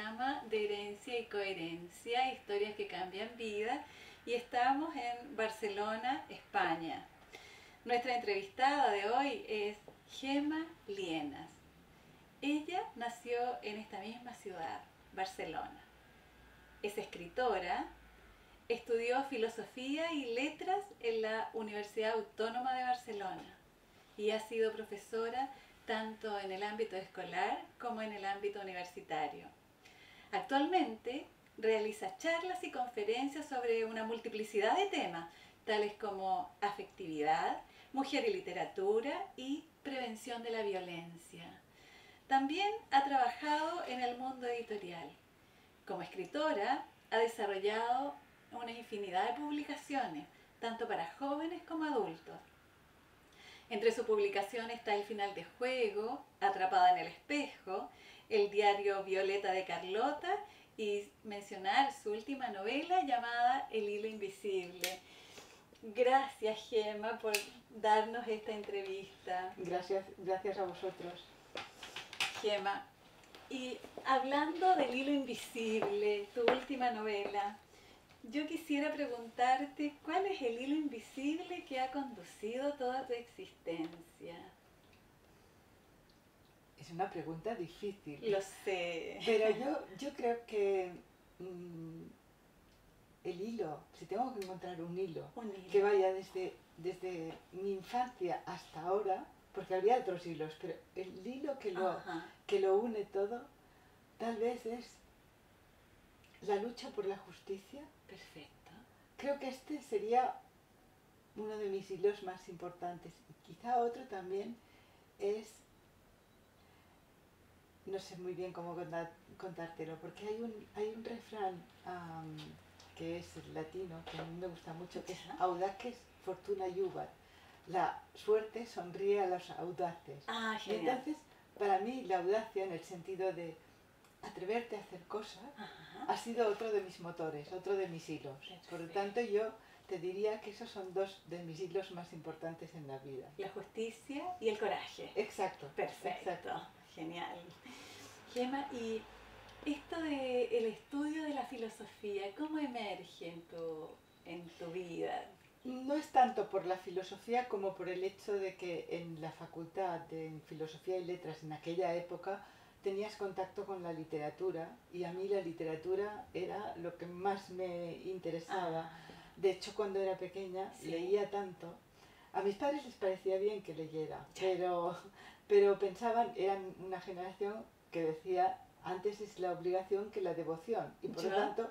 programa de Herencia y Coherencia, historias que cambian vida, y estamos en Barcelona, España. Nuestra entrevistada de hoy es Gemma Lienas. Ella nació en esta misma ciudad, Barcelona. Es escritora, estudió Filosofía y Letras en la Universidad Autónoma de Barcelona y ha sido profesora tanto en el ámbito escolar como en el ámbito universitario. Actualmente realiza charlas y conferencias sobre una multiplicidad de temas, tales como afectividad, mujer y literatura y prevención de la violencia. También ha trabajado en el mundo editorial. Como escritora, ha desarrollado una infinidad de publicaciones, tanto para jóvenes como adultos. Entre sus publicaciones está El final de juego, Atrapada en el espejo, el diario Violeta de Carlota y mencionar su última novela llamada El hilo invisible. Gracias, Gemma, por darnos esta entrevista. Gracias a vosotros. Gemma, y hablando del hilo invisible, tu última novela, yo quisiera preguntarte cuál es el hilo invisible que ha conducido toda tu existencia. Es una pregunta difícil. Lo sé. Pero yo creo que el hilo, si tengo que encontrar un hilo que vaya desde mi infancia hasta ahora, porque habría otros hilos, pero el hilo que lo une todo, tal vez es la lucha por la justicia. Perfecto. Creo que este sería uno de mis hilos más importantes. Y quizá otro también es, no sé muy bien cómo contártelo, porque hay un refrán que es el latino, que a mí me gusta mucho, que es audaces fortuna iubat. La suerte sonríe a los audaces. Genial. Y entonces, para mí, la audacia, en el sentido de atreverte a hacer cosas, ha sido otro de mis motores, otro de mis hilos. Por lo tanto, yo te diría que esos son dos de mis hilos más importantes en la vida. La justicia y el coraje. Exacto. Perfecto. Exacto. Genial. Gemma, y esto del estudio de la filosofía, ¿cómo emerge en tu vida? No es tanto por la filosofía como por el hecho de que en la facultad de Filosofía y Letras en aquella época tenías contacto con la literatura y a mí la literatura era lo que más me interesaba. De hecho, cuando era pequeña leía tanto. A mis padres les parecía bien que leyera, pero pensaban, eran una generación que decía antes es la obligación que la devoción y por lo tanto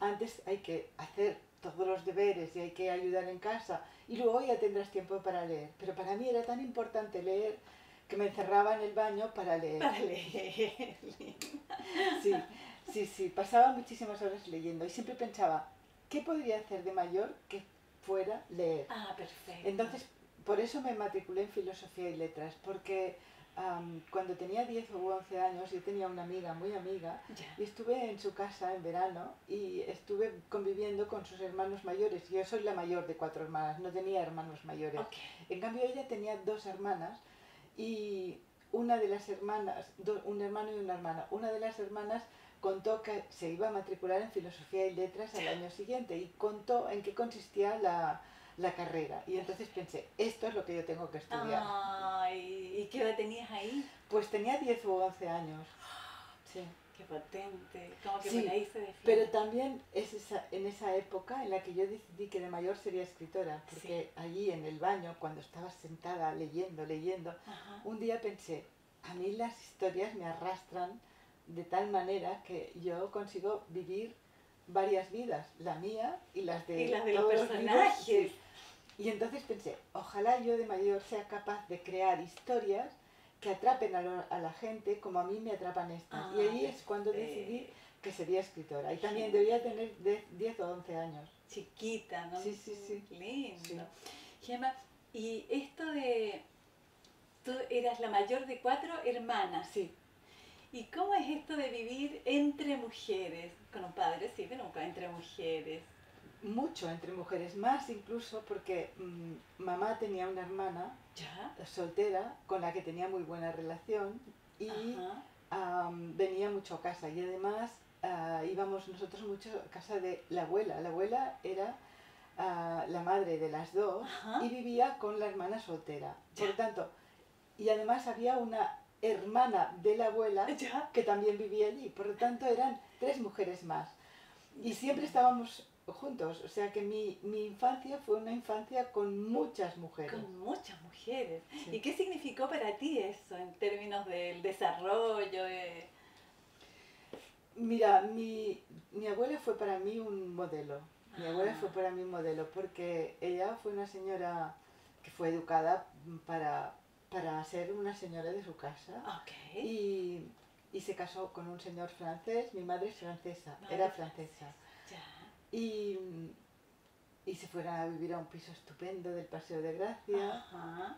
antes hay que hacer todos los deberes y hay que ayudar en casa y luego ya tendrás tiempo para leer. Pero para mí era tan importante leer que me encerraba en el baño para leer. Para leer. Sí, pasaba muchísimas horas leyendo y siempre pensaba, ¿qué podría hacer de mayor que fuera leer? Perfecto. Entonces, por eso me matriculé en Filosofía y Letras, porque cuando tenía 10 o 11 años yo tenía una amiga, muy amiga, y estuve en su casa en verano y estuve conviviendo con sus hermanos mayores. Yo soy la mayor de 4 hermanas, no tenía hermanos mayores. En cambio ella tenía 2 hermanas y una de las hermanas, un hermano y una hermana, una de las hermanas contó que se iba a matricular en Filosofía y Letras al año siguiente y contó en qué consistía la carrera. Y entonces pensé, esto es lo que yo tengo que estudiar. ¿Y qué edad tenías ahí? Pues tenía 10 o 11 años. Sí. Qué potente. Como que Sí, por ahí se define. pero también es en esa época en la que yo decidí que de mayor sería escritora, porque allí en el baño, cuando estaba sentada leyendo, un día pensé, a mí las historias me arrastran de tal manera que yo consigo vivir varias vidas, la mía y las de los personajes. Y entonces pensé, ojalá yo de mayor sea capaz de crear historias que atrapen a la gente como a mí me atrapan estas. Y ahí es cuando decidí que sería escritora. Y también debía tener 10 o 11 años. Chiquita, ¿no? Sí. Lindo. Sí. Gemma, y esto de... Tú eras la mayor de 4 hermanas. Sí. ¿Y cómo es esto de vivir entre mujeres? Con un padre, sí, pero nunca entre mujeres. Mucho entre mujeres, más incluso porque mamá tenía una hermana soltera con la que tenía muy buena relación y venía mucho a casa y además íbamos nosotros mucho a casa de la abuela. La abuela era la madre de las dos Ajá. y vivía con la hermana soltera. Ya. Por lo tanto, y además había una hermana de la abuela Ya. que también vivía allí. Por lo tanto, eran 3 mujeres más. Y siempre estábamos juntos. O sea que mi infancia fue una infancia con muchas mujeres. Con muchas mujeres. Sí. ¿Y qué significó para ti eso en términos del desarrollo? Mira, mi abuela fue para mí un modelo. Mi abuela fue para mí un modelo porque ella fue una señora que fue educada para ser una señora de su casa. Ok. Y se casó con un señor francés. Mi madre es francesa, Madre era francesa. Ya. Y se fueron a vivir a un piso estupendo del Paseo de Gracia. Ajá.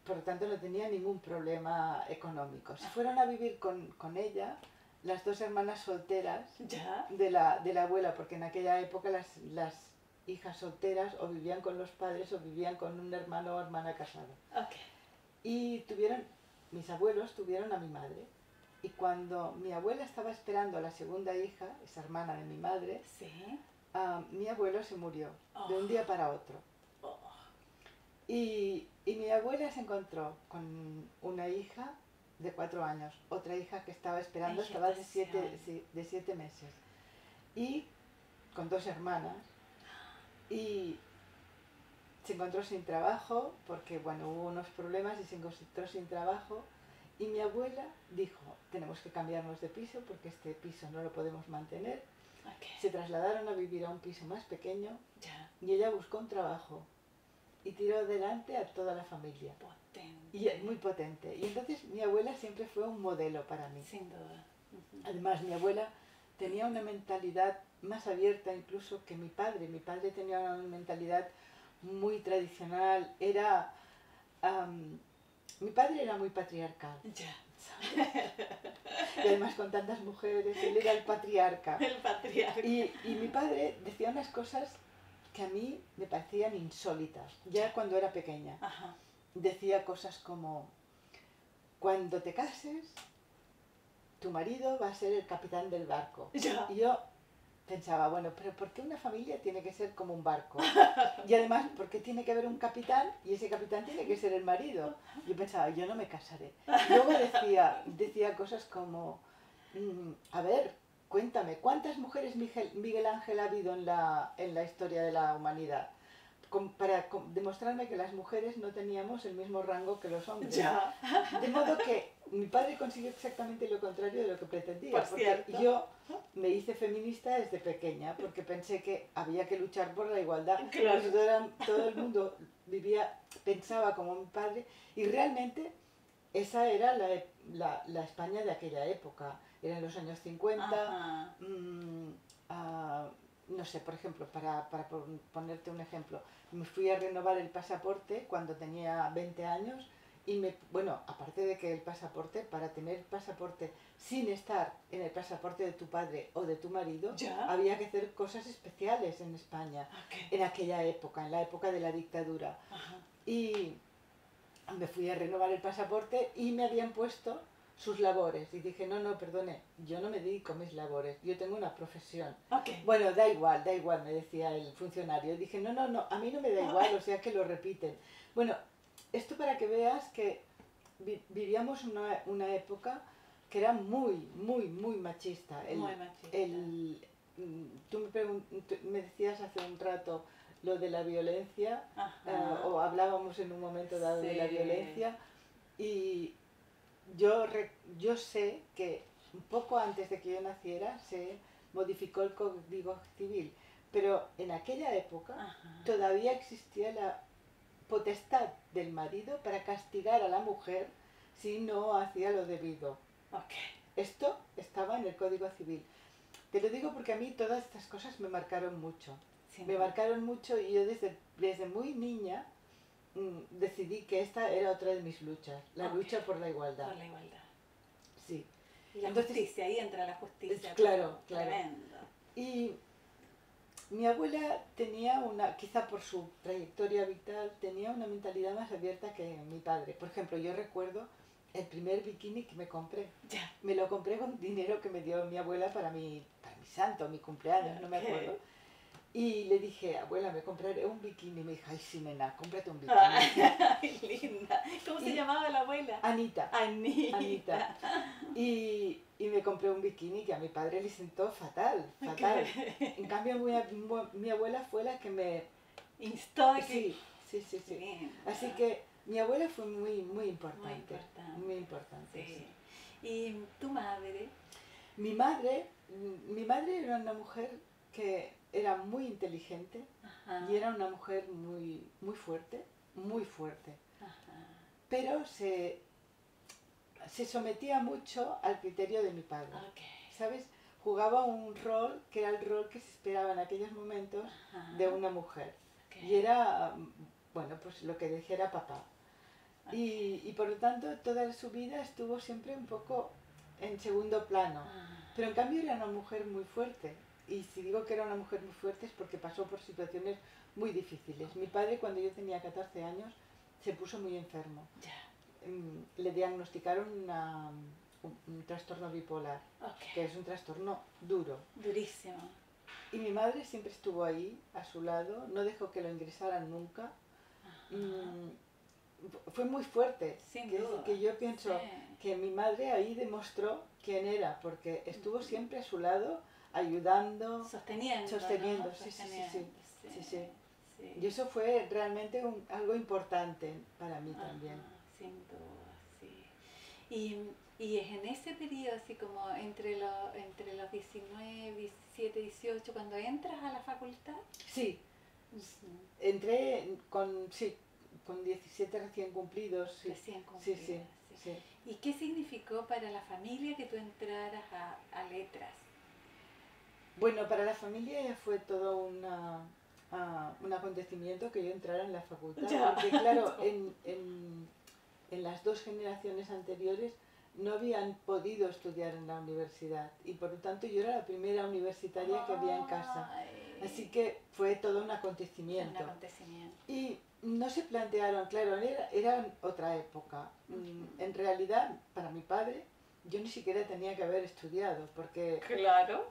Por lo tanto, no tenía ningún problema económico. Se fueron a vivir con ella las 2 hermanas solteras Ya. de la abuela, porque en aquella época las hijas solteras o vivían con los padres o vivían con un hermano o hermana casado. Ok. Y mis abuelos tuvieron a mi madre. Y cuando mi abuela estaba esperando a la segunda hija, esa hermana de mi madre, Sí. mi abuelo se murió de un día para otro. Y mi abuela se encontró con una hija de 4 años, otra hija que estaba esperando, estaba de 7 meses, y con 2 hermanas, y se encontró sin trabajo, porque bueno, hubo unos problemas y se encontró sin trabajo, y mi abuela dijo, tenemos que cambiarnos de piso porque este piso no lo podemos mantener. Okay. Se trasladaron a vivir a un piso más pequeño Ya. y ella buscó un trabajo y tiró adelante a toda la familia. Potente. Y muy potente. Y entonces mi abuela siempre fue un modelo para mí. Sin duda. Además, mi abuela tenía una mentalidad más abierta incluso que mi padre. Mi padre tenía una mentalidad muy tradicional. Mi padre era muy patriarcal. Ya. Y además con tantas mujeres, él era el patriarca. El patriarca. Y mi padre decía unas cosas que a mí me parecían insólitas, ya cuando era pequeña. Ajá. Decía cosas como, cuando te cases, tu marido va a ser el capitán del barco. Ya. Y yo pensaba, bueno, pero ¿por qué una familia tiene que ser como un barco? Y además, ¿por qué tiene que haber un capitán y ese capitán tiene que ser el marido? Yo pensaba, yo no me casaré. Luego decía cosas como, a ver, cuéntame, ¿cuántas mujeres Miguel Ángel ha habido en la historia de la humanidad? Para demostrarme que las mujeres no teníamos el mismo rango que los hombres. Ya. De modo que mi padre consiguió exactamente lo contrario de lo que pretendía. Por porque cierto. yo me hice feminista desde pequeña porque pensé que había que luchar por la igualdad. Claro. Todo el mundo pensaba como mi padre, y realmente esa era la España de aquella época. Eran los años 50. No sé, por ejemplo, para ponerte un ejemplo, me fui a renovar el pasaporte cuando tenía 20 años y bueno, aparte de que el pasaporte, para tener pasaporte sin estar en el pasaporte de tu padre o de tu marido, ¿Ya? había que hacer cosas especiales en España, Okay. en aquella época, en la época de la dictadura. Ajá. Y me fui a renovar el pasaporte y me habían puesto sus labores. Y dije, no, perdone, yo no me dedico a mis labores, yo tengo una profesión. Okay. Bueno, da igual, me decía el funcionario. Y dije, no, a mí no me da igual, o sea que lo repiten. Bueno, esto para que veas que vivíamos una época que era muy machista. Muy machista. Tú me decías hace un rato lo de la violencia, o hablábamos en un momento dado de la violencia, y yo sé que un poco antes de que yo naciera se modificó el Código Civil, pero en aquella época todavía existía la potestad del marido para castigar a la mujer si no hacía lo debido. Okay. Esto estaba en el Código Civil. Te lo digo porque a mí todas estas cosas me marcaron mucho. Sí. Me marcaron mucho y yo desde muy niña decidí que esta era otra de mis luchas, la lucha por la igualdad. Por la igualdad. Sí. Y la justicia, ahí entra la justicia. Claro. Tremendo. Y mi abuela tenía quizá por su trayectoria vital, tenía una mentalidad más abierta que mi padre. Por ejemplo, yo recuerdo el primer bikini que me compré. Ya. Me lo compré con dinero que me dio mi abuela para mi santo, mi cumpleaños, no me acuerdo. Y le dije, abuela, me compraré un bikini. Y me dijo, ay, sí, nena, cómprate un bikini. Ay, linda. ¿Cómo se llamaba la abuela? Anita. Anita. Y me compré un bikini que a mi padre le sentó fatal, fatal. En cambio, mi abuela fue la que me instó a que... Sí. Linda. Así que mi abuela fue muy importante. Muy importante. Muy importante, Sí. sí. ¿Y tu madre? Mi madre era una mujer que era muy inteligente. Ajá. Y era una mujer muy fuerte, muy fuerte. Ajá. Pero se sometía mucho al criterio de mi padre. Okay. ¿Sabes? Jugaba un rol que era el rol que se esperaba en aquellos momentos de una mujer. Okay. Y era, bueno, pues lo que dijera papá. Okay. Y por lo tanto toda su vida estuvo siempre un poco en segundo plano. Pero en cambio era una mujer muy fuerte. Y si digo que era una mujer muy fuerte es porque pasó por situaciones muy difíciles. Mi padre, cuando yo tenía 14 años, se puso muy enfermo. Le diagnosticaron un trastorno bipolar, que es un trastorno duro. Durísimo. Y mi madre siempre estuvo ahí, a su lado, no dejó que lo ingresaran nunca. Fue muy fuerte. Sin duda. Que yo pienso que mi madre ahí demostró quién era, porque estuvo siempre a su lado, ayudando, sosteniendo, ¿no? Sí. Y eso fue realmente algo importante para mí también. Sin duda, sí. Y es en ese periodo, así como entre los 19, 17, 18, cuando entras a la facultad. Sí. Entré con 17 recién cumplidos. Sí. Recién cumplidos. Sí. ¿Y qué significó para la familia que tú entraras a letras? Bueno, para la familia ya fue todo un acontecimiento que yo entrara en la facultad. Ya. Porque claro, en las dos generaciones anteriores no habían podido estudiar en la universidad. Y por lo tanto yo era la primera universitaria que había en casa. Así que fue todo un acontecimiento. Y no se plantearon, claro, era otra época. En realidad, para mi padre, yo ni siquiera tenía que haber estudiado, porque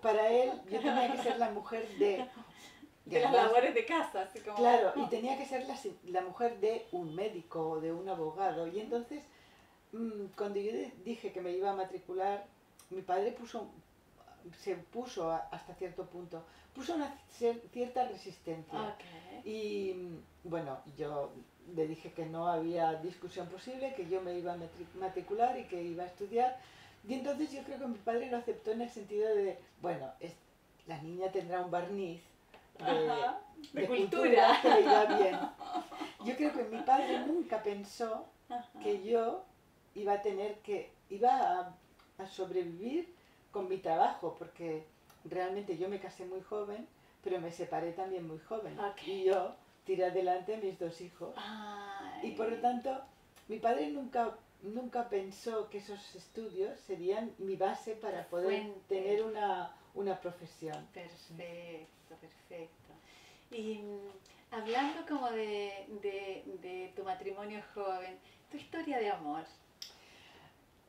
para él yo tenía que ser la mujer de las labores de casa. Así como... Claro, y tenía que ser la mujer de un médico o de un abogado. Y entonces, cuando yo dije que me iba a matricular, mi padre se puso hasta cierto punto, puso una cierta resistencia. Y bueno, yo le dije que no había discusión posible, que yo me iba a matricular y que iba a estudiar. Y entonces yo creo que mi padre lo aceptó en el sentido de, bueno, la niña tendrá un barniz de cultura que le iba bien. Yo creo que mi padre nunca pensó que yo iba a sobrevivir con mi trabajo, porque realmente yo me casé muy joven, pero me separé también muy joven. Y yo tiré adelante a mis dos hijos. Y por lo tanto, mi padre nunca pensó que esos estudios serían mi base para poder tener una profesión. Perfecto. Y hablando como de tu matrimonio joven, tu historia de amor.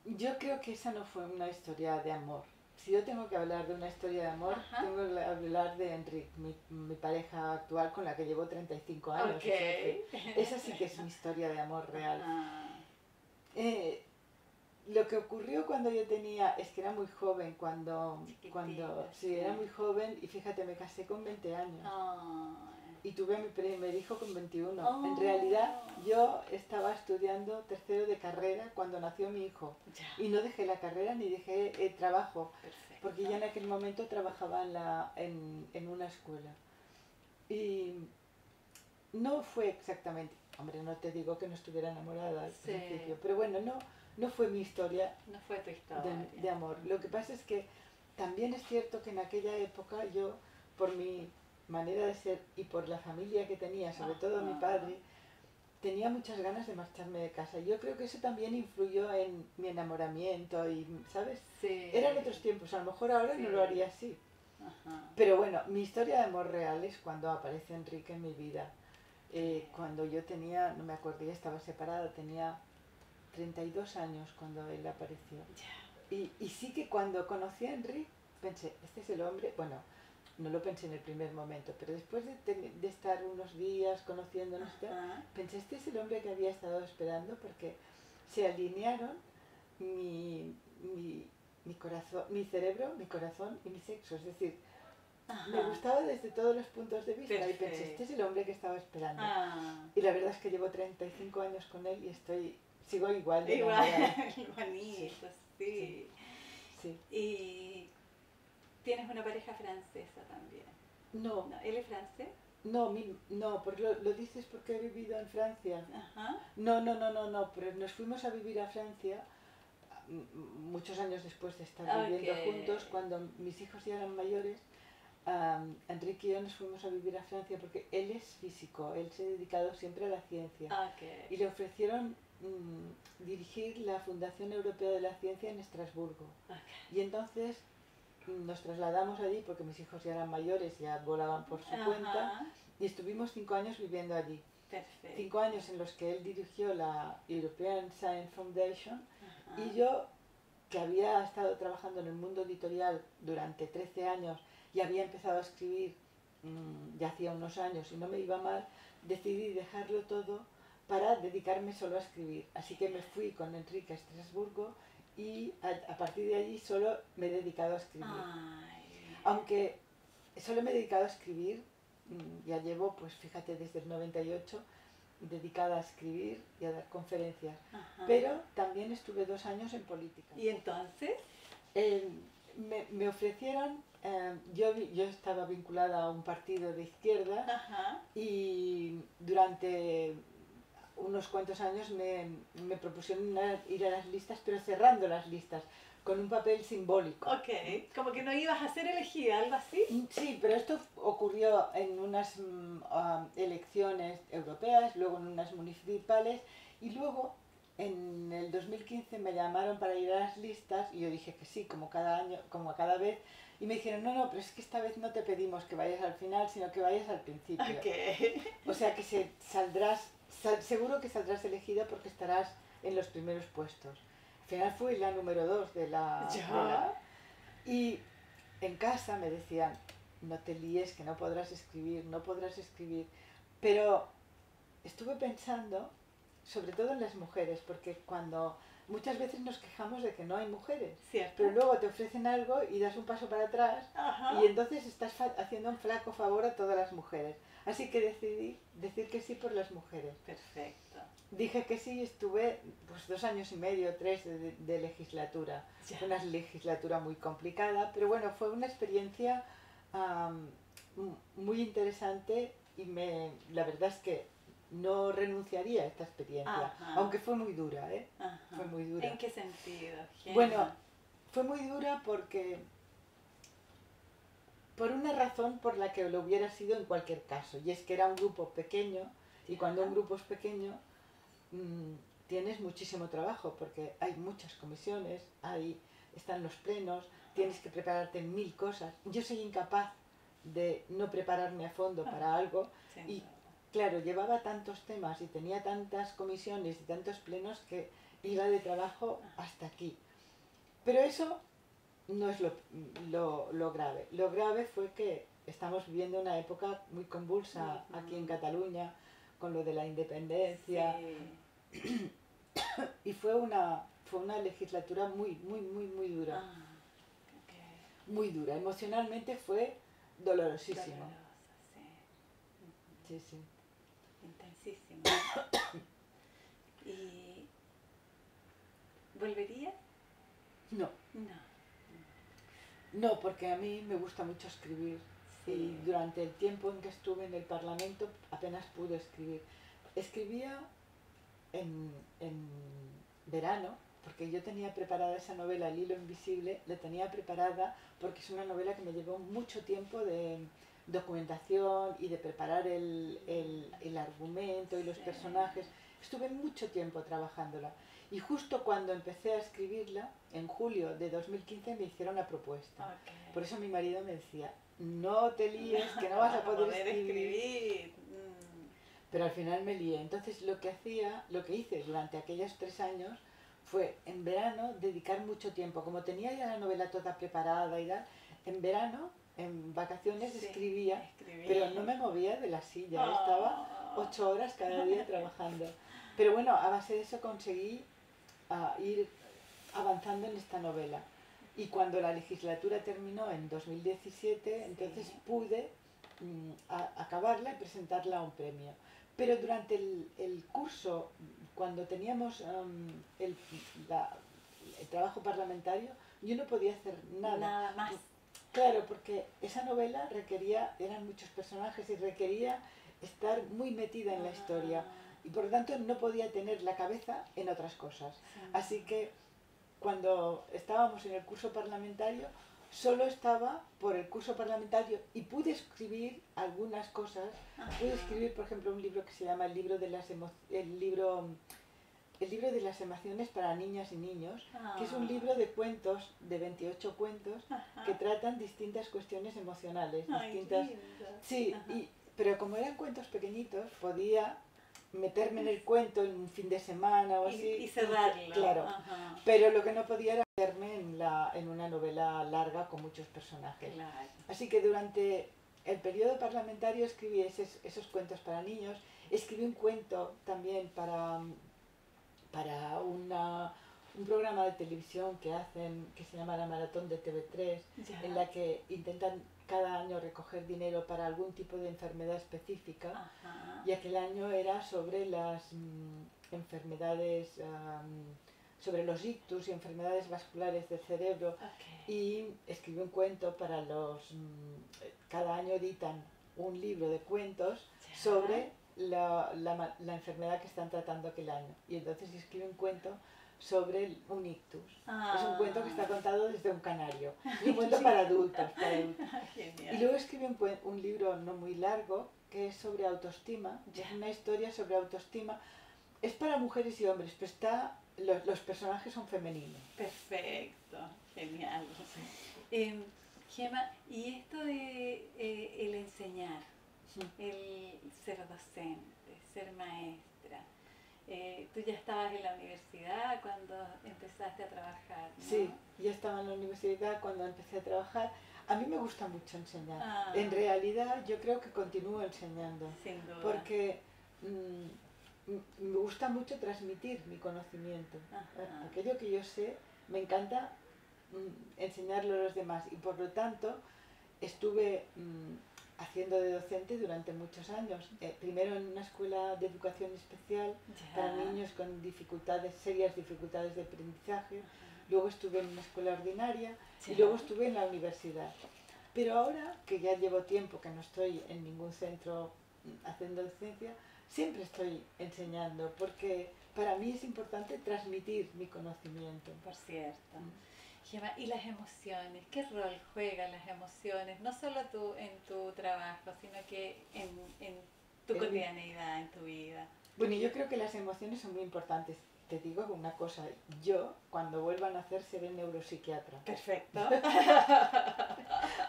Yo creo que esa no fue una historia de amor. Si yo tengo que hablar de una historia de amor, tengo que hablar de Enrique, mi pareja actual con la que llevo 35 años. Esa sí que es mi historia de amor real. Lo que ocurrió cuando yo es que era muy joven, era muy joven, y fíjate, me casé con 20 años. Y tuve a mi primer hijo con 21. En realidad, yo estaba estudiando tercero de carrera cuando nació mi hijo. Y no dejé la carrera ni dejé el trabajo. Porque ya en aquel momento trabajaba en una escuela. Y no fue exactamente, hombre, no te digo que no estuviera enamorada al principio, pero bueno, no fue mi historia, no fue tu historia de amor. Lo que pasa es que también es cierto que en aquella época yo, por mi manera de ser y por la familia que tenía, sobre todo mi padre, tenía muchas ganas de marcharme de casa. Yo creo que eso también influyó en mi enamoramiento y, ¿sabes? Eran otros tiempos, a lo mejor ahora no lo haría así. Pero bueno, mi historia de amor real es cuando aparece Enrique en mi vida. Cuando yo tenía, no me acuerdo, ya estaba separada, tenía 32 años cuando él apareció. Ya. Y sí que cuando conocí a Enrique pensé, este es el hombre, bueno, no lo pensé en el primer momento, pero después de estar unos días conociéndonos, pensé, este es el hombre que había estado esperando, porque se alinearon mi corazón, mi cerebro, mi corazón y mi sexo. Es decir, me gustaba desde todos los puntos de vista. Perfecto. Y pensé, este es el hombre que estaba esperando. Y la verdad es que llevo 35 años con él y sigo igual de enamorada. Igualito, sí. Sí. Y tienes una pareja francesa también. No. ¿Él es francés? No, porque lo dices porque he vivido en Francia. Ajá. No, pero nos fuimos a vivir a Francia muchos años después de estar viviendo juntos, cuando mis hijos ya eran mayores. Enrique y yo nos fuimos a vivir a Francia porque él es físico, él se ha dedicado siempre a la ciencia. Y le ofrecieron dirigir la Fundación Europea de la Ciencia en Estrasburgo. Y entonces nos trasladamos allí porque mis hijos ya eran mayores, ya volaban por su cuenta, y estuvimos 5 años viviendo allí. Perfecto. 5 años en los que él dirigió la European Science Foundation. Y yo, que había estado trabajando en el mundo editorial durante 13 años y había empezado a escribir ya hacía unos años y no me iba mal, decidí dejarlo todo para dedicarme solo a escribir. Así que me fui con Enrique a Estrasburgo y a partir de allí solo me he dedicado a escribir. Aunque solo me he dedicado a escribir, ya llevo, pues fíjate, desde el 98 dedicada a escribir y a dar conferencias. Pero también estuve 2 años en política. ¿Y entonces? Me ofrecieron, yo estaba vinculada a un partido de izquierda y durante unos cuantos años me propusieron ir a las listas, pero cerrando las listas, con un papel simbólico. Como que no ibas a ser elegida, algo así. Sí, pero esto ocurrió en unas elecciones europeas, luego en unas municipales, y luego en el 2015 me llamaron para ir a las listas y yo dije que sí, como cada año, como cada vez, y me dijeron, no, pero es que esta vez no te pedimos que vayas al final, sino que vayas al principio. O sea que seguro que saldrás elegida porque estarás en los primeros puestos. Al final fui la número 2 de la... Y en casa me decían, no te líes, que no podrás escribir. Pero estuve pensando, sobre todo en las mujeres, porque muchas veces nos quejamos de que no hay mujeres, pero luego te ofrecen algo y das un paso para atrás y entonces estás haciendo un flaco favor a todas las mujeres. Así que decidí decir que sí por las mujeres. Perfecto. Dije que sí y estuve pues 2 años y medio, 3 de legislatura. Fue una legislatura muy complicada, pero bueno, fue una experiencia muy interesante y la verdad es que no renunciaría a esta experiencia, aunque fue muy dura, ¿eh? Fue muy dura. ¿En qué sentido? Bueno, fue muy dura porque por una razón por la que lo hubiera sido en cualquier caso, y es que era un grupo pequeño, y cuando un grupo es pequeño tienes muchísimo trabajo porque hay muchas comisiones, están los plenos, tienes que prepararte en 1000 cosas. Yo soy incapaz de no prepararme a fondo para algo y claro, llevaba tantos temas y tenía tantas comisiones y tantos plenos que iba de trabajo hasta aquí. Pero eso no es lo grave. Lo grave fue que estamos viviendo una época muy convulsa aquí en Cataluña con lo de la independencia. Y fue una legislatura muy dura. Muy dura. Emocionalmente fue dolorosísimo. Sí. Intensísimo. ¿Y volvería? No. No, porque a mí me gusta mucho escribir. Y durante el tiempo en que estuve en el Parlamento apenas pude escribir. Escribía en verano, porque yo tenía preparada esa novela, El hilo invisible, la tenía preparada porque es una novela que me llevó mucho tiempo de documentación y de preparar el argumento y los personajes. Estuve mucho tiempo trabajándola y justo cuando empecé a escribirla, en julio de 2015, me hicieron la propuesta. Por eso mi marido me decía, no te líes, que no vas a poder escribir. pero al final me lié. Entonces lo que hice durante aquellos 3 años fue en verano dedicar mucho tiempo. Como tenía ya la novela toda preparada y tal, en verano, en vacaciones Sí, escribía, escribí. pero no me movía de la silla, Oh. estaba 8 horas cada día trabajando. Pero bueno, a base de eso conseguí ir avanzando en esta novela. Y cuando la legislatura terminó en 2017, entonces pude acabarla y presentarla a un premio. Pero durante el curso, cuando teníamos el trabajo parlamentario, yo no podía hacer nada. Nada más. Claro, porque esa novela eran muchos personajes y requería estar muy metida en la historia. Y por lo tanto no podía tener la cabeza en otras cosas. Sí. Así que cuando estábamos en el curso parlamentario, solo estaba por el curso parlamentario y pude escribir algunas cosas. Pude escribir, por ejemplo, un libro que se llama el libro de las emociones para niñas y niños, que es un libro de cuentos, de 28 cuentos, que tratan distintas cuestiones emocionales. Sí, pero como eran cuentos pequeñitos, podía meterme en el cuento en un fin de semana o así. Y cerrarlo. Claro. Pero lo que no podía era meterme en una novela larga con muchos personajes. Claro. Así que durante el periodo parlamentario escribí esos cuentos para niños. Escribí un cuento también para un programa de televisión que hacen, que se llama La Maratón de TV3, en la que intentan cada año recoger dinero para algún tipo de enfermedad específica. Y aquel año era sobre las enfermedades, sobre los ictus y enfermedades vasculares del cerebro. Y escribí un cuento para cada año editan un libro de cuentos sobre la enfermedad que están tratando aquel año. Y entonces escribí un cuento sobre un ictus. Es un cuento que está contado desde un canario. Es un cuento para adultos. Y luego escribí un libro no muy largo que es sobre autoestima. Es una historia sobre autoestima. Es para mujeres y hombres, pero los personajes son femeninos. Perfecto, genial. Gemma, y esto de el enseñar, el ser docente, ser maestra, tú ya estabas en la universidad cuando empezaste a trabajar, ¿no? Sí, ya estaba en la universidad cuando empecé a trabajar. A mí me gusta mucho enseñar. En realidad yo creo que continúo enseñando. Sin duda. Porque me gusta mucho transmitir mi conocimiento. Aquello que yo sé, me encanta enseñarlo a los demás. Y por lo tanto estuve haciendo de docente durante muchos años. Primero en una escuela de educación especial para niños con serias dificultades de aprendizaje. Luego estuve en una escuela ordinaria y luego estuve en la universidad. Pero ahora que ya llevo tiempo que no estoy en ningún centro haciendo docencia, siempre estoy enseñando porque para mí es importante transmitir mi conocimiento. Por cierto. Gemma, ¿y las emociones? ¿Qué rol juegan las emociones? No solo en tu trabajo, sino que en tu cotidianeidad, en tu vida. Bueno, yo creo que las emociones son muy importantes. Te digo una cosa, yo cuando vuelva a nacer seré neuropsiquiatra. Perfecto.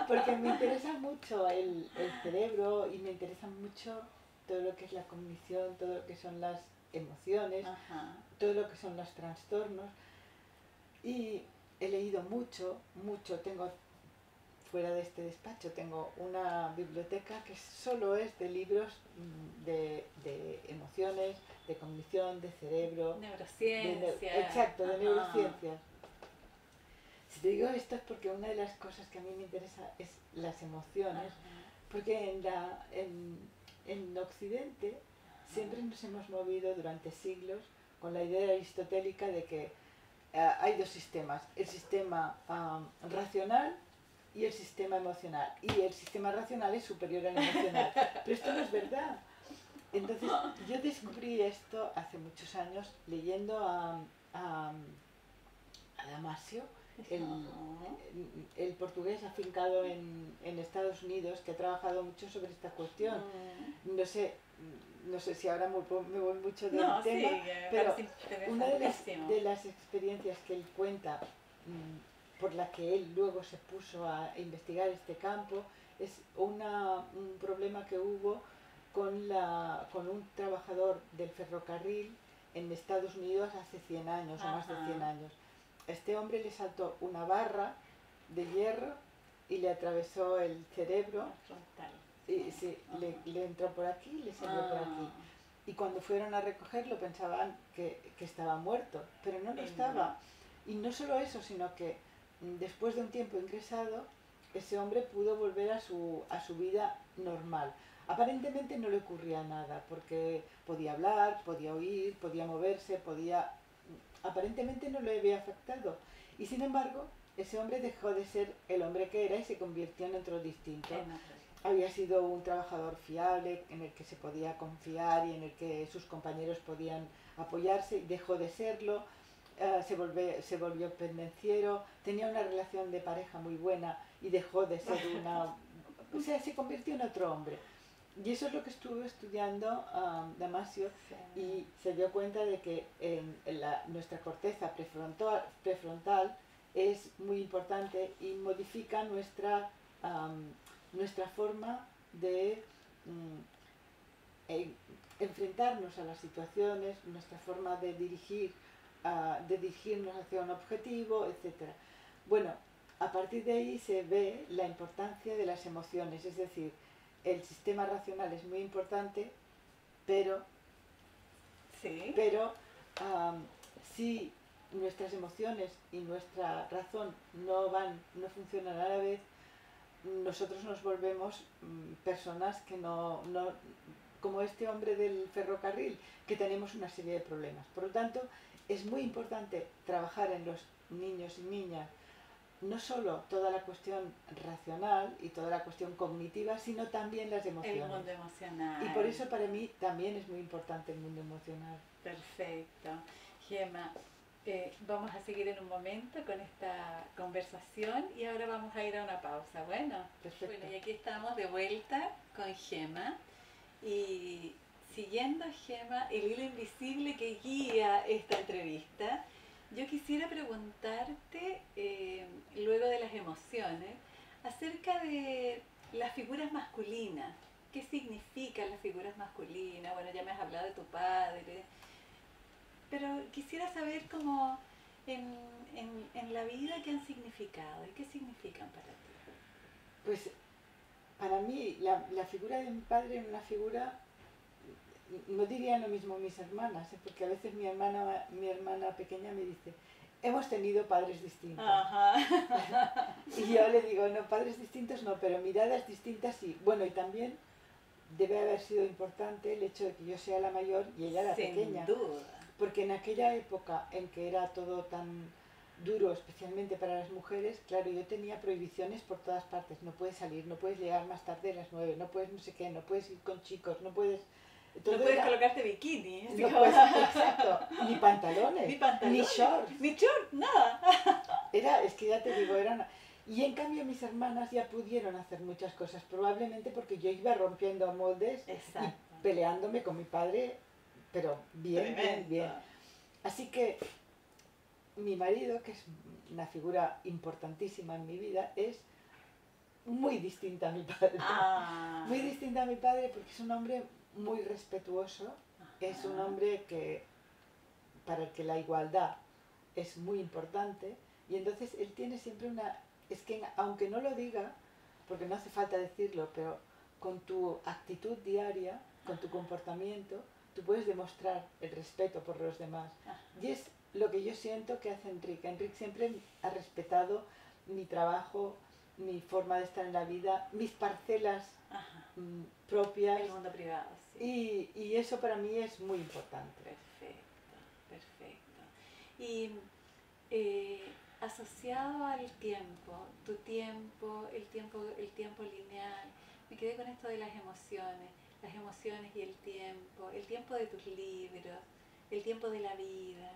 Porque me interesa mucho el cerebro y me interesa mucho todo lo que es la cognición, todo lo que son las emociones, todo lo que son los trastornos. Y he leído mucho, tengo fuera de este despacho, tengo una biblioteca que solo es de libros de emociones, de cognición, de cerebro. Neurociencia. Exacto, de neurociencias. Si te digo esto es porque una de las cosas que a mí me interesa es las emociones, porque en Occidente siempre nos hemos movido durante siglos con la idea aristotélica de que hay dos sistemas, el sistema racional y el sistema emocional, y el sistema racional es superior al emocional, pero esto no es verdad. Entonces yo descubrí esto hace muchos años leyendo a Damasio, el portugués afincado en Estados Unidos, que ha trabajado mucho sobre esta cuestión. No sé si ahora me voy mucho del tema, pero una de las experiencias que él cuenta, por la que él luego se puso a investigar este campo, es un problema que hubo con un trabajador del ferrocarril en Estados Unidos hace 100 años o más de 100 años. Este hombre le saltó una barra de hierro y le atravesó el cerebro. Y sí, le entró por aquí y le salió por aquí. Y cuando fueron a recogerlo pensaban que estaba muerto, pero no lo estaba. Y no solo eso, sino que después de un tiempo ingresado, ese hombre pudo volver a su vida normal. Aparentemente no le ocurría nada, porque podía hablar, podía oír, podía moverse, aparentemente no le había afectado. Y sin embargo, ese hombre dejó de ser el hombre que era y se convirtió en otro distinto. Había sido un trabajador fiable, en el que se podía confiar y en el que sus compañeros podían apoyarse, y dejó de serlo. Se volvió pendenciero, tenía una relación de pareja muy buena y dejó de ser o sea, se convirtió en otro hombre. Y eso es lo que estuvo estudiando Damasio, y se dio cuenta de que nuestra corteza prefrontal es muy importante y modifica nuestra forma de enfrentarnos a las situaciones, nuestra forma de dirigirnos hacia un objetivo, etc. Bueno, a partir de ahí se ve la importancia de las emociones, es decir, el sistema racional es muy importante, pero si nuestras emociones y nuestra razón no funcionan a la vez, nosotros nos volvemos personas que no, como este hombre del ferrocarril, que tenemos una serie de problemas. Por lo tanto, es muy importante trabajar en los niños y niñas no solo toda la cuestión racional y toda la cuestión cognitiva, sino también las emociones. El mundo emocional. Y por eso para mí también es muy importante el mundo emocional. Perfecto. Gemma, vamos a seguir en un momento con esta conversación y ahora vamos a ir a una pausa. Bueno, perfecto. Bueno, y aquí estamos de vuelta con Gemma y siguiendo, Gemma, el hilo invisible que guía esta entrevista. Yo quisiera preguntarte, luego de las emociones, acerca de las figuras masculinas. ¿Qué significan las figuras masculinas? Bueno, ya me has hablado de tu padre, pero quisiera saber cómo en la vida qué han significado y qué significan para ti. Pues para mí la figura de mi padre es una figura, no dirían lo mismo mis hermanas, porque a veces mi hermana pequeña me dice, hemos tenido padres distintos. Ajá. Y yo le digo, no, padres distintos no, pero miradas distintas sí. Bueno, y también debe haber sido importante el hecho de que yo sea la mayor y ella la pequeña. Sin duda. Porque en aquella época en que era todo tan duro, especialmente para las mujeres, claro, yo tenía prohibiciones por todas partes. No puedes salir, no puedes llegar más tarde a las 9, no puedes no sé qué, no puedes ir con chicos, no puedes... No puedes colocarte bikini. No puedes, exacto, ni pantalones, ni shorts. Ni shorts, nada. Es que ya te digo, Y en cambio mis hermanas ya pudieron hacer muchas cosas, probablemente porque yo iba rompiendo moldes. Exacto. Y peleándome con mi padre, pero bien. Así que mi marido, que es una figura importantísima en mi vida, es muy distinta a mi padre. Muy distinta a mi padre porque es un hombre muy respetuoso, es un hombre para el que la igualdad es muy importante, y entonces él tiene siempre es que aunque no lo diga, porque no hace falta decirlo, pero con tu actitud diaria, con tu comportamiento, tú puedes demostrar el respeto por los demás. Y es lo que yo siento que hace Enrique. Enrique siempre ha respetado mi trabajo, mi forma de estar en la vida, mis parcelas propias. El mundo privado, sí. Y eso para mí es muy importante. Perfecto. Y asociado al tiempo, tu tiempo, el tiempo lineal, me quedé con esto de las emociones y el tiempo de tus libros, el tiempo de la vida.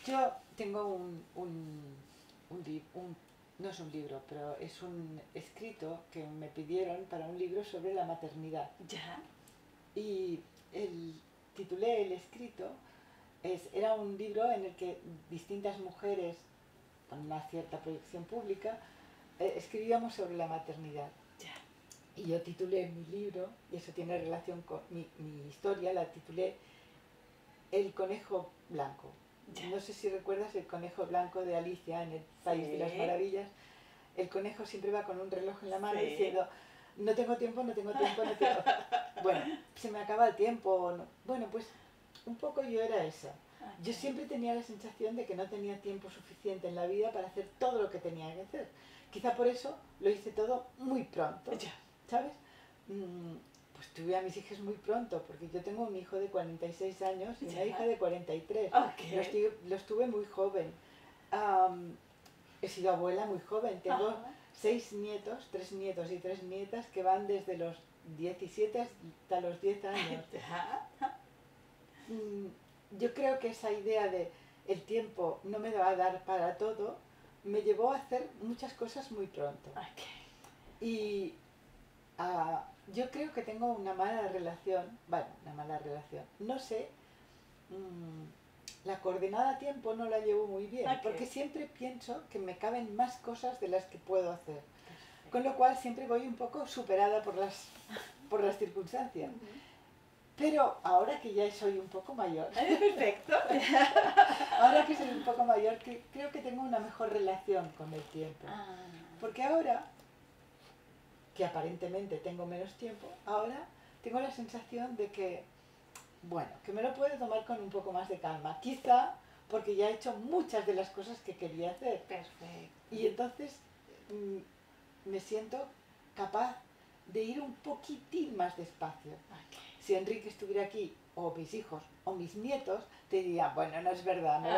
Yo tengo no es un libro, pero es un escrito que me pidieron para un libro sobre la maternidad. ¿Ya? Y titulé el escrito, era un libro en el que distintas mujeres con una cierta proyección pública escribíamos sobre la maternidad. Ya. Y yo titulé mi libro, y eso tiene relación con mi historia, la titulé El conejo blanco. Ya. No sé si recuerdas el conejo blanco de Alicia en el País de las Maravillas. El conejo siempre va con un reloj en la mano diciendo, no tengo tiempo, no tengo tiempo, no tengo... Bueno, se me acaba el tiempo. No. Bueno, pues un poco yo era esa. Yo siempre tenía la sensación de que no tenía tiempo suficiente en la vida para hacer todo lo que tenía que hacer. Quizá por eso lo hice todo muy pronto, ¿sabes? Pues tuve a mis hijas muy pronto, porque yo tengo un hijo de 46 años y una hija de 43. Los tuve muy joven. He sido abuela muy joven. Tengo 6 nietos, 3 nietos y 3 nietas que van desde los 17 hasta los 10 años. Yo creo que esa idea de el tiempo no me va a dar para todo me llevó a hacer muchas cosas muy pronto. Y yo creo que tengo una mala relación, no sé, la coordenada a tiempo no la llevo muy bien, porque siempre pienso que me caben más cosas de las que puedo hacer, con lo cual siempre voy un poco superada por las circunstancias. Pero ahora que ya soy un poco mayor, perfecto. ahora que soy un poco mayor, creo que tengo una mejor relación con el tiempo, porque ahora que aparentemente tengo menos tiempo, ahora tengo la sensación de que, bueno, que me lo puedo tomar con un poco más de calma. Quizá porque ya he hecho muchas de las cosas que quería hacer. Perfecto. Y entonces me siento capaz de ir un poquitín más despacio. Si Enrique estuviera aquí, o mis hijos, o mis nietos, te dirían, bueno, no es verdad, no.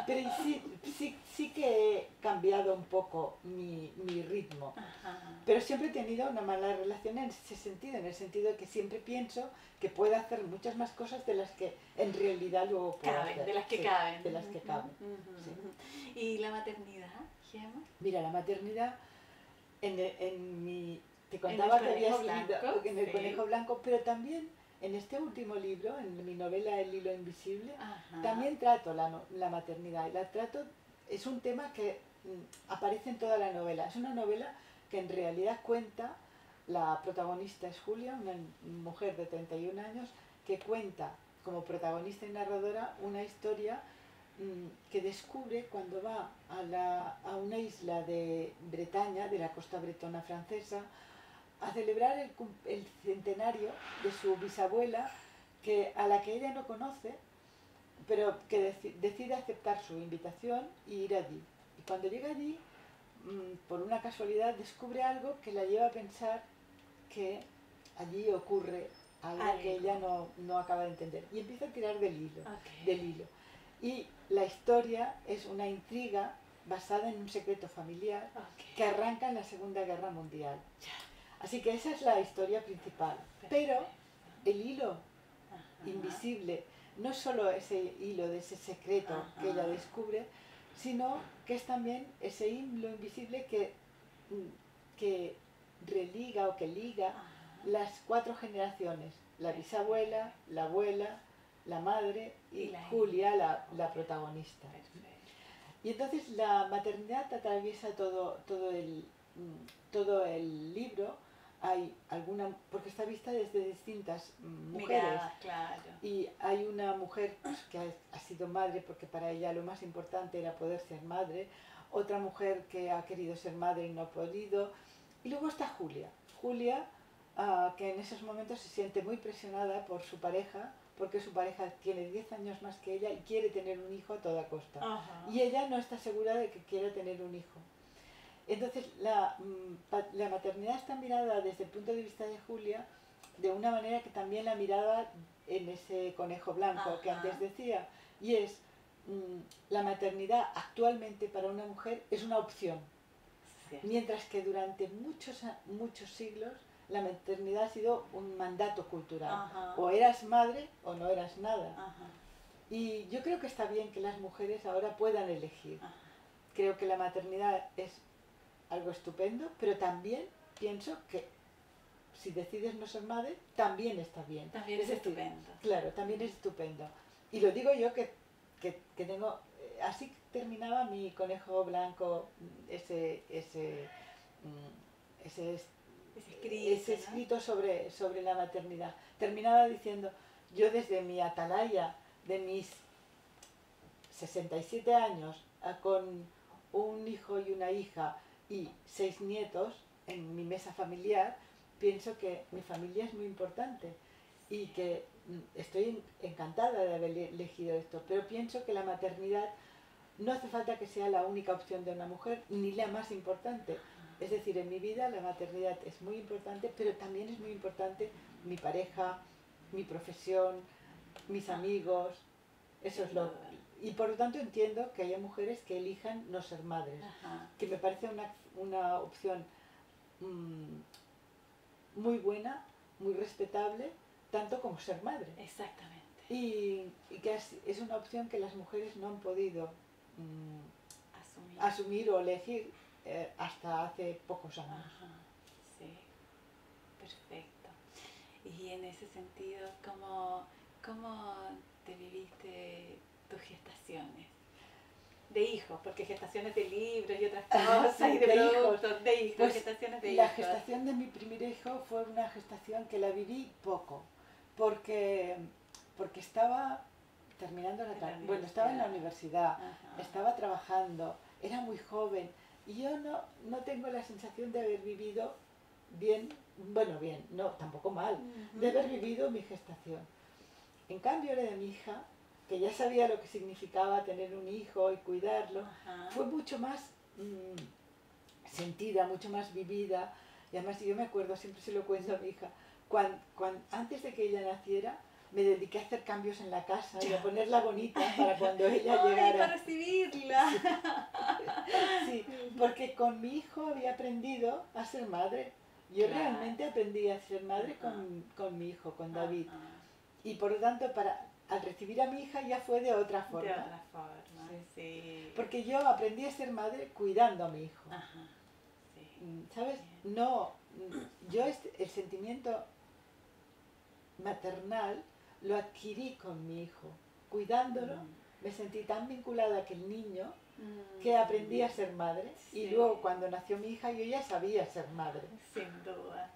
Pero sí que he cambiado un poco mi ritmo. Pero siempre he tenido una mala relación en ese sentido, en el sentido de que siempre pienso que puedo hacer muchas más cosas de las que en realidad luego puedo hacer. De las que caben. De las que caben. Sí. ¿Y la maternidad, Gemma? Mira, la maternidad, te contaba que había escrito en El Conejo Blanco, pero también en este último libro, en mi novela El hilo invisible, también trato la maternidad. Y es un tema que aparece en toda la novela. Es una novela que en realidad cuenta, la protagonista es Julia, una mujer de 31 años, que cuenta como protagonista y narradora una historia que descubre cuando va a una isla de Bretaña, de la costa bretona francesa, a celebrar el centenario de su bisabuela, a la que ella no conoce, pero que decide aceptar su invitación y ir allí. Y cuando llega allí, por una casualidad, descubre algo que la lleva a pensar que allí ocurre algo que ella no acaba de entender. Y empieza a tirar del hilo. Y la historia es una intriga basada en un secreto familiar que arranca en la Segunda Guerra Mundial. Así que esa es la historia principal. Pero el hilo invisible no es solo ese hilo de ese secreto que ella descubre, sino que es también ese hilo invisible que religa o que liga las 4 generaciones: la bisabuela, la abuela, la madre y Julia, la protagonista. Y entonces la maternidad atraviesa todo el libro. Hay porque está vista desde distintas mujeres. Miradas, claro. Y hay una mujer que ha sido madre porque para ella lo más importante era poder ser madre, otra mujer que ha querido ser madre y no ha podido, y luego está Julia, que en esos momentos se siente muy presionada por su pareja, porque su pareja tiene 10 años más que ella y quiere tener un hijo a toda costa. Y ella no está segura de que quiere tener un hijo. Entonces la maternidad está mirada desde el punto de vista de Julia de una manera que también la miraba en ese Conejo Blanco que antes decía, y es la maternidad actualmente para una mujer es una opción, mientras que durante muchos siglos la maternidad ha sido un mandato cultural. O eras madre o no eras nada. Y yo creo que está bien que las mujeres ahora puedan elegir. Creo que la maternidad es algo estupendo, pero también pienso que si decides no ser madre, también está bien. También es estupendo. Claro, también es estupendo. Y lo digo yo que tengo... Así terminaba mi Conejo Blanco, ese ese escrito sobre la maternidad. Terminaba diciendo, yo desde mi atalaya de mis 67 años, con un hijo y una hija y 6 nietos en mi mesa familiar, pienso que mi familia es muy importante y que estoy encantada de haber elegido esto, pero pienso que la maternidad no hace falta que sea la única opción de una mujer ni la más importante. Es decir, en mi vida la maternidad es muy importante, pero también es muy importante mi pareja, mi profesión, mis amigos. Eso es lo. Y por lo tanto entiendo que haya mujeres que elijan no ser madres, que me parece una opción muy buena, muy respetable, tanto como ser madre. Exactamente. Y que es una opción que las mujeres no han podido asumir o elegir hasta hace pocos años. Sí, perfecto. Y en ese sentido, ¿cómo te viviste tus gestaciones? De hijos, porque gestaciones de libros y otras cosas, sí, y de productos, hijos. de hijos, pues gestaciones de la hijos. gestación de mi primer hijo fue una gestación que la viví poco, porque estaba terminando estaba en la universidad, estaba trabajando, era muy joven, y yo no tengo la sensación de haber vivido bien, no, tampoco mal, de haber vivido mi gestación. En cambio, la de mi hija, que ya sabía lo que significaba tener un hijo y cuidarlo, fue mucho más sentida, mucho más vivida. Y además yo me acuerdo, siempre se lo cuento a mi hija, antes de que ella naciera, me dediqué a hacer cambios en la casa y a ponerla bonita para cuando ella llegara. Para recibirla. Sí, porque con mi hijo había aprendido a ser madre. Yo realmente aprendí a ser madre con mi hijo, con David. Y por lo tanto, al recibir a mi hija ya fue de otra forma. De otra forma, sí. Porque yo aprendí a ser madre cuidando a mi hijo. Sí. ¿Sabes? No, yo el sentimiento maternal lo adquirí con mi hijo. Cuidándolo, me sentí tan vinculada a aquel niño que aprendí a ser madre. Y luego cuando nació mi hija yo ya sabía ser madre. Sin duda.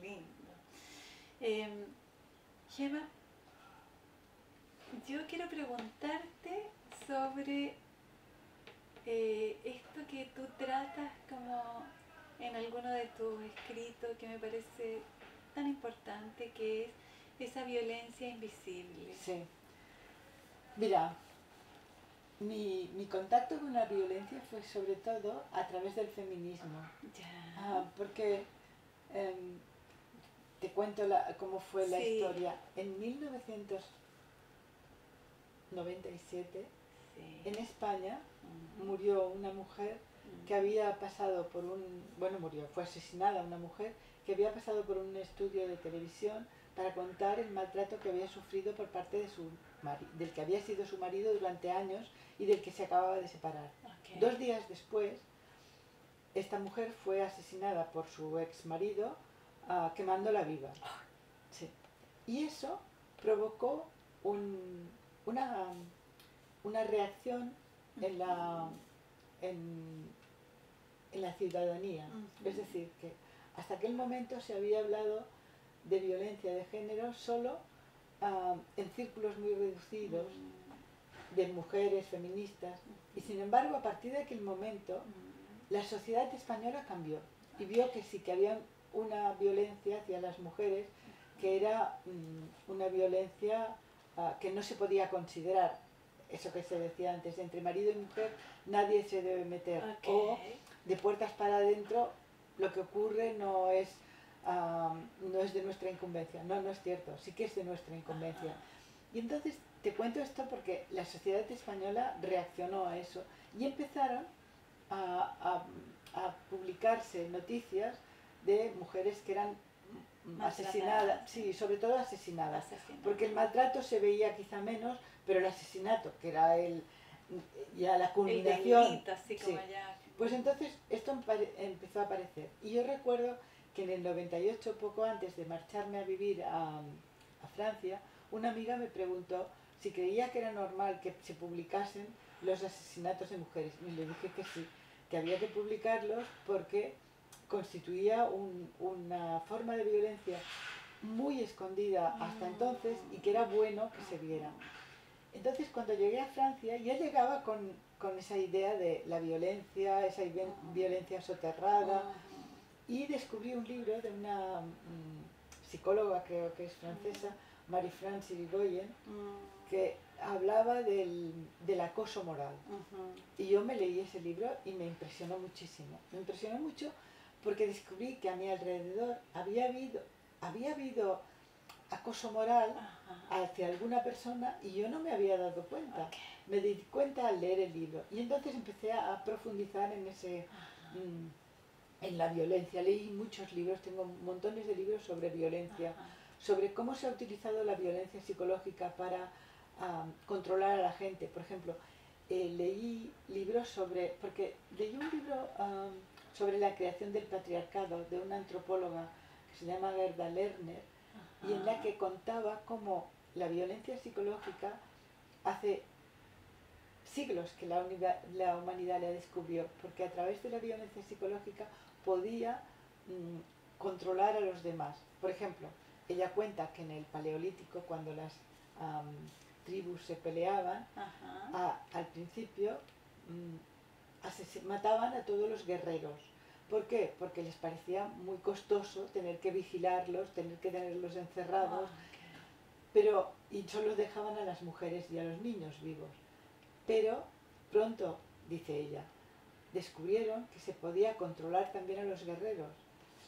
Lindo. Gemma, yo quiero preguntarte sobre esto que tú tratas como en alguno de tus escritos, que me parece tan importante, que es esa violencia invisible. Sí. Mira, mi contacto con la violencia fue sobre todo a través del feminismo. Porque te cuento cómo fue la historia. En 1997, en España, murió una mujer que había pasado por fue asesinada una mujer que había pasado por un estudio de televisión para contar el maltrato que había sufrido por parte de del que había sido su marido durante años y del que se acababa de separar. 2 días después, esta mujer fue asesinada por su ex marido quemándola viva. Sí. Y eso provocó una reacción en la ciudadanía. Es decir, que hasta aquel momento se había hablado de violencia de género solo en círculos muy reducidos de mujeres feministas, y sin embargo a partir de aquel momento la sociedad española cambió y vio que sí que había una violencia hacia las mujeres que era una violencia que no se podía considerar, eso que se decía antes, entre marido y mujer nadie se debe meter, o de puertas para adentro lo que ocurre no es de nuestra incumbencia. No es cierto, sí que es de nuestra incumbencia. Y entonces te cuento esto porque la sociedad española reaccionó a eso y empezaron a publicarse noticias de mujeres que eran asesinadas, sí, sobre todo asesinadas, porque el maltrato se veía quizá menos, pero el asesinato, que era ya la culminación, el delito, así como ya. Pues entonces esto empezó a aparecer. Y yo recuerdo que en el 98, poco antes de marcharme a vivir a Francia, una amiga me preguntó si creía que era normal que se publicasen los asesinatos de mujeres. Y le dije que sí, que había que publicarlos porque constituía una forma de violencia muy escondida hasta entonces y que era bueno que se viera. Entonces cuando llegué a Francia ya llegaba con esa idea de la violencia, esa violencia soterrada, y descubrí un libro de una psicóloga, creo que es francesa, Marie-France Irigoyen, que hablaba del acoso moral. Y yo me leí ese libro y me impresionó muchísimo. Me impresionó mucho porque descubrí que a mi alrededor había habido acoso moral hacia alguna persona y yo no me había dado cuenta. Me di cuenta al leer el libro y entonces empecé a profundizar en la violencia. Leí muchos libros, tengo montones de libros sobre violencia, sobre cómo se ha utilizado la violencia psicológica para controlar a la gente. Por ejemplo, leí libros porque leí un libro sobre la creación del patriarcado de una antropóloga que se llama Gerda Lerner, y en la que contaba cómo la violencia psicológica hace siglos que la humanidad la descubrió, porque a través de la violencia psicológica podía controlar a los demás. Por ejemplo, ella cuenta que en el Paleolítico, cuando las tribus se peleaban, al principio mataban a todos los guerreros. ¿Por qué? Porque les parecía muy costoso tener que vigilarlos, tener que tenerlos encerrados, y solo dejaban a las mujeres y a los niños vivos. Pero pronto, dice ella, descubrieron que se podía controlar también a los guerreros.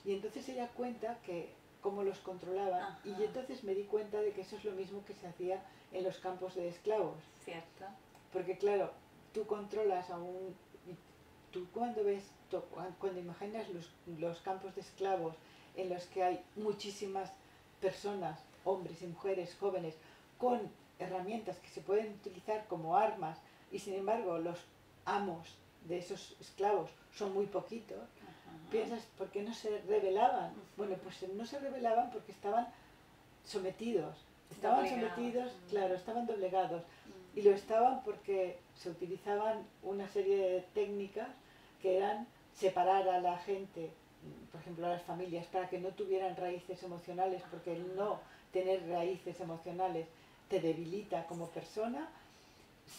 Y entonces ella cuenta que cómo los controlaban, y entonces me di cuenta de que eso es lo mismo que se hacía en los campos de esclavos. Cierto. Porque claro, tú controlas tú cuando imaginas los campos de esclavos en los que hay muchísimas personas, hombres y mujeres jóvenes, con herramientas que se pueden utilizar como armas, y sin embargo los amos de esos esclavos son muy poquitos, piensas, ¿por qué no se rebelaban? Bueno, pues no se rebelaban porque estaban sometidos. Estaban sometidos, claro, estaban doblegados. Y lo estaban porque se utilizaban una serie de técnicas que eran separar a la gente, por ejemplo a las familias, para que no tuvieran raíces emocionales, porque el no tener raíces emocionales te debilita como persona.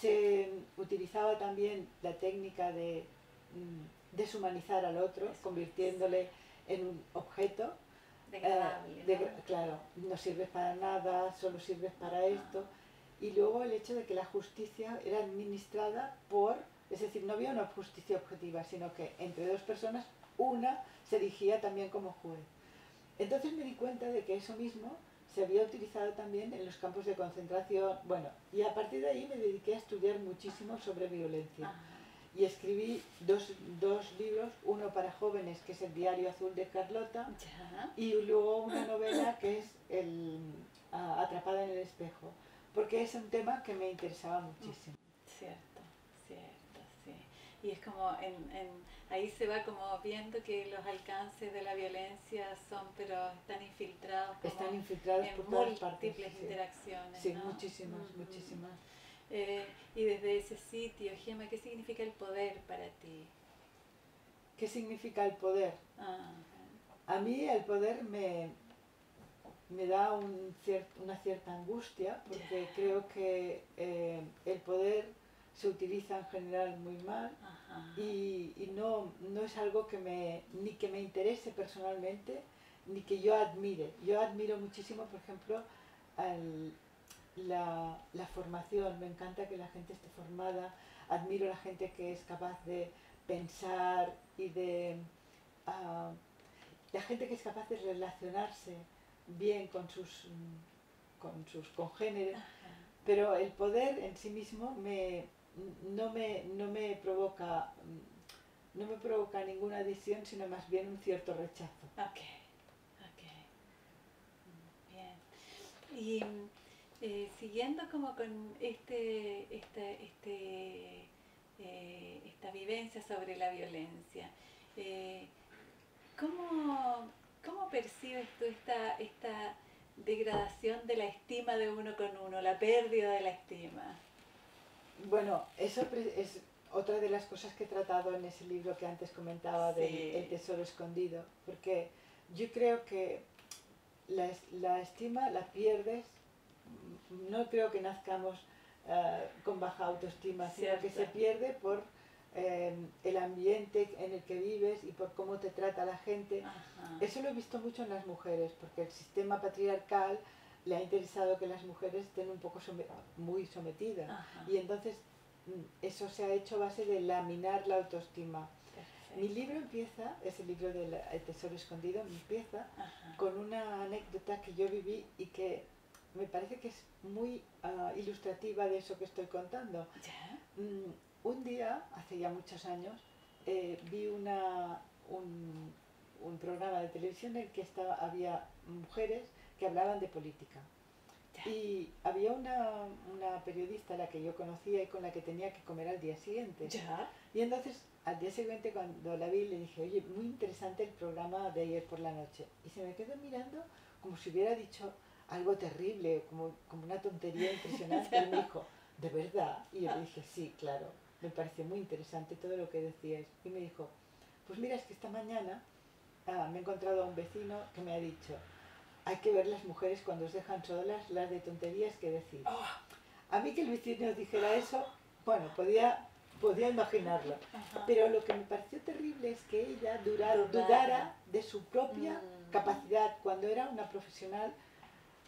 Se utilizaba también la técnica de deshumanizar al otro, convirtiéndole en un objeto. Degradable, ¿no? Claro, no sirves para nada, solo sirves para esto. Y luego el hecho de que la justicia era administrada es decir, no había una justicia objetiva, sino que entre dos personas, una se erigía también como juez. Entonces me di cuenta de que eso mismo se había utilizado también en los campos de concentración. Bueno, y a partir de ahí me dediqué a estudiar muchísimo sobre violencia. Y escribí dos libros, uno para jóvenes, que es El diario azul de Carlota, y luego una novela que es Atrapada en el espejo, porque es un tema que me interesaba muchísimo. Cierto, sí. Y es como, ahí se va como viendo que los alcances de la violencia pero están infiltrados por todas partes. Múltiples interacciones. Sí, ¿no? muchísimas. Y desde ese sitio, Gema, ¿qué significa el poder para ti? ¿Qué significa el poder? A mí el poder me da una cierta angustia, porque creo que el poder se utiliza en general muy mal, y no es algo ni que me interese personalmente, ni que yo admire. Yo admiro muchísimo, por ejemplo, la formación. Me encanta que la gente esté formada, admiro a la gente que es capaz de pensar y la gente que es capaz de relacionarse bien con sus congéneres. Pero el poder en sí mismo no me provoca ninguna adhesión, sino más bien un cierto rechazo. Bien. Y siguiendo como con esta vivencia sobre la violencia, ¿cómo percibes tú esta degradación de la estima de uno con uno, la pérdida de la estima? Bueno, eso es otra de las cosas que he tratado en ese libro que antes comentaba del Sí. El tesoro escondido, porque yo creo que la estima la pierdes, no creo que nazcamos con baja autoestima, sino que se Cierto. pierde por el ambiente en el que vives y por cómo te trata la gente. Ajá. Eso lo he visto mucho en las mujeres, porque el sistema patriarcal le ha interesado que las mujeres estén un poco muy sometidas. Ajá. Y entonces eso se ha hecho a base de laminar la autoestima. Perfecto. Mi libro empieza, ese libro del El tesoro escondido, empieza Ajá. con una anécdota que yo viví y que me parece que es muy ilustrativa de eso que estoy contando. ¿Ya? Un día, hace ya muchos años, vi un programa de televisión en el que había mujeres que hablaban de política. Ya. Y había una periodista a la que yo conocía y con la que tenía que comer al día siguiente. ¿Ya? Y entonces, al día siguiente, cuando la vi, le dije, oye, muy interesante el programa de ayer por la noche. Y se me quedó mirando como si hubiera dicho algo terrible, como una tontería impresionante. Y me dijo, ¿de verdad? Y yo le dije, sí, claro, me pareció muy interesante todo lo que decíais. Y me dijo, pues mira, es que esta mañana me he encontrado a un vecino que me ha dicho, hay que ver las mujeres cuando os dejan solas, las de tonterías que decir. Oh. A mí que el vecino dijera eso, bueno, podía imaginarlo. Ajá. Pero lo que me pareció terrible es que ella dudara de su propia capacidad cuando era una profesional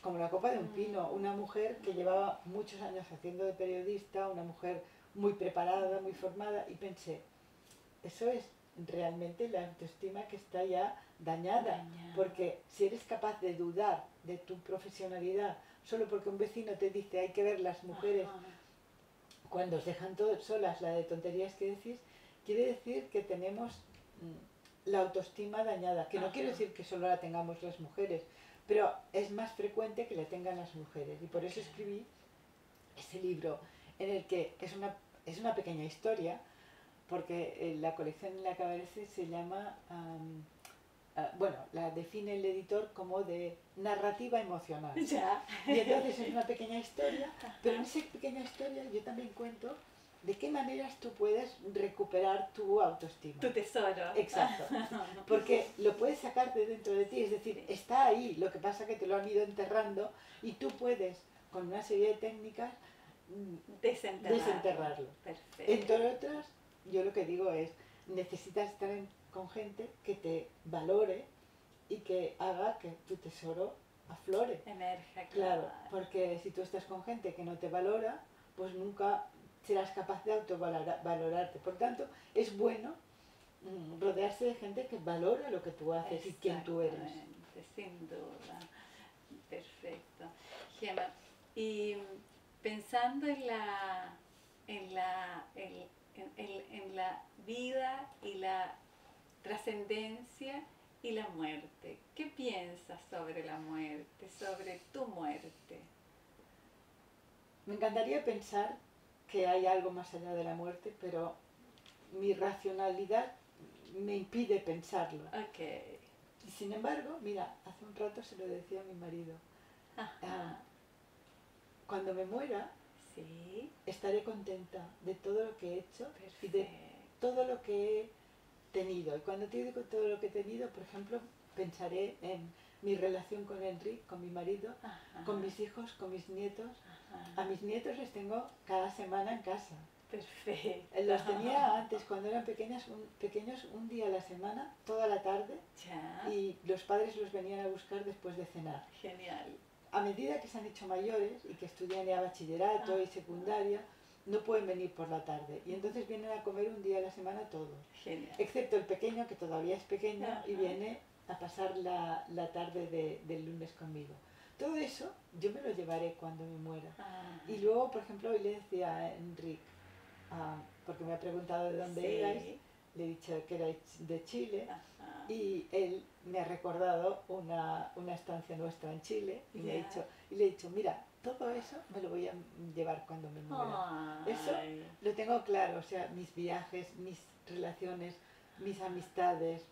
como la copa de un pino, una mujer que llevaba muchos años haciendo de periodista, una mujer muy preparada, muy formada, y pensé, eso es realmente la autoestima que está ya dañada, porque si eres capaz de dudar de tu profesionalidad solo porque un vecino te dice hay que ver las mujeres Ajá. cuando os dejan todas solas, la de tonterías que decís, quiere decir que tenemos la autoestima dañada, que no quiere decir que solo la tengamos las mujeres, pero es más frecuente que la tengan las mujeres, y por eso escribí ese libro en el que es una pequeña historia, porque la colección en la que aparece se llama, bueno, la define el editor como de narrativa emocional. ¿Ya? Y entonces es una pequeña historia, pero en esa pequeña historia yo también cuento de qué maneras tú puedes recuperar tu autoestima. Tu tesoro. Exacto. Porque lo puedes sacar de dentro de ti, es decir, está ahí, lo que pasa es que te lo han ido enterrando y tú puedes, con una serie de técnicas, desenterrarlo. Perfecto. Entre otras, yo lo que digo es, necesitas estar con gente que te valore y que haga que tu tesoro aflore. Emerja, Claro, porque si tú estás con gente que no te valora, pues nunca serás capaz de autovalorarte. Por tanto, es bueno rodearse de gente que valora lo que tú haces y quién tú eres. Exactamente, sin duda. Perfecto. Gemma, y pensando en la vida y la trascendencia y la muerte, ¿qué piensas sobre la muerte, sobre tu muerte? Me encantaría pensar que hay algo más allá de la muerte, pero mi racionalidad me impide pensarlo. Ok. Y sin embargo, mira, hace un rato se lo decía a mi marido, cuando me muera, sí, estaré contenta de todo lo que he hecho. perfecto. Y de todo lo que he tenido. Y cuando te digo todo lo que he tenido, por ejemplo, pensaré en mi relación con Enrique, con mi marido, Ajá. con mis hijos, con mis nietos. Ajá. A mis nietos les tengo cada semana en casa. Perfecto. Los tenía antes, cuando eran pequeños, un día a la semana, toda la tarde, Ya. y los padres los venían a buscar después de cenar. Genial. A medida que se han hecho mayores y que estudian ya bachillerato y secundaria, no pueden venir por la tarde, y entonces vienen a comer un día a la semana todos. Genial. Excepto el pequeño, que todavía es pequeño, y viene a pasar la tarde del lunes conmigo. Todo eso yo me lo llevaré cuando me muera. Y luego, por ejemplo, hoy le decía a Enrique, porque me ha preguntado de dónde erais, le he dicho que erais de Chile, y él me ha recordado una estancia nuestra en Chile, y le he dicho, mira, todo eso me lo voy a llevar cuando me muera. Eso lo tengo claro, o sea, mis viajes, mis relaciones, mis amistades,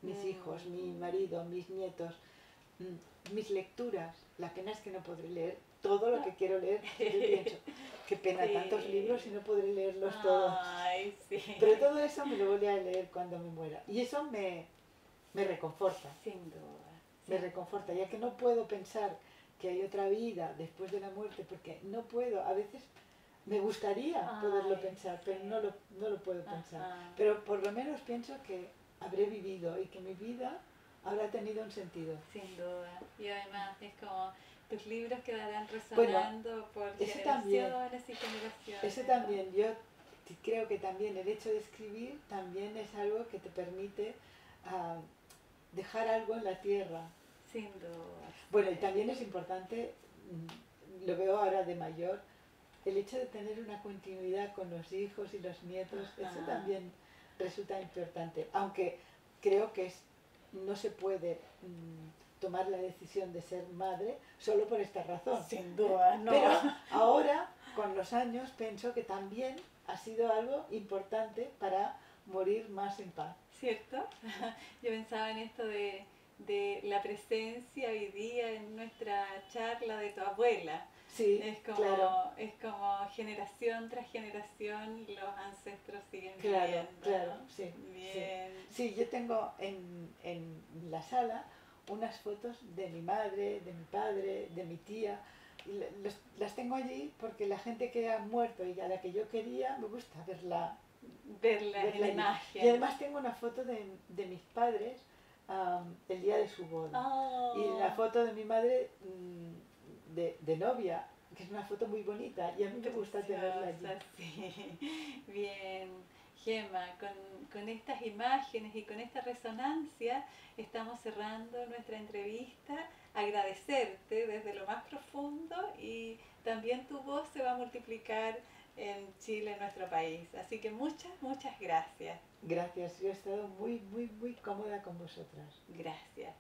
mis hijos, mi marido, mis nietos, mis lecturas. La pena es que no podré leer todo lo que quiero leer. Yo pienso qué pena, Sí. tantos libros y no podré leerlos todos. Ay, sí. Pero todo eso me lo voy a leer cuando me muera. Y eso me reconforta. Sin duda. Me Sí. reconforta, ya que no puedo pensar que hay otra vida después de la muerte, porque no puedo, a veces me gustaría poderlo Ay, pensar, sí. pero no lo puedo pensar. Ajá. Pero por lo menos pienso que habré vivido y que mi vida habrá tenido un sentido. Sin duda. Y además es como tus libros quedarán Bueno, resonando por ese también. generaciones y generaciones. Eso también, yo creo que también el hecho de escribir también es algo que te permite dejar algo en la tierra. Sin duda. Bueno, y también es importante, lo veo ahora de mayor, el hecho de tener una continuidad con los hijos y los nietos, eso también resulta importante, aunque creo que no se puede tomar la decisión de ser madre solo por esta razón. Sin duda, no. Pero ahora, con los años, pienso que también ha sido algo importante para morir más en paz. ¿Cierto? Yo pensaba en esto de la presencia hoy día en nuestra charla de tu abuela. Sí, Es como, claro. es como generación tras generación los ancestros siguen Claro, viviendo. claro, sí. Bien. Sí, yo tengo en la sala unas fotos de mi madre, de mi padre, de mi tía. Y las tengo allí porque la gente que ha muerto y a la que yo quería, me gusta verla En allí. imagen. Y además tengo una foto de mis padres el día de su boda. Oh. Y la foto de mi madre de novia, que es una foto muy bonita y a mí me gusta tenerla allí. Sí. Bien, Gemma, con estas imágenes y con esta resonancia estamos cerrando nuestra entrevista. Agradecerte desde lo más profundo y también tu voz se va a multiplicar en Chile, en nuestro país. Así que muchas, muchas gracias. Gracias, yo he estado muy, muy, muy cómoda con vosotras. Gracias.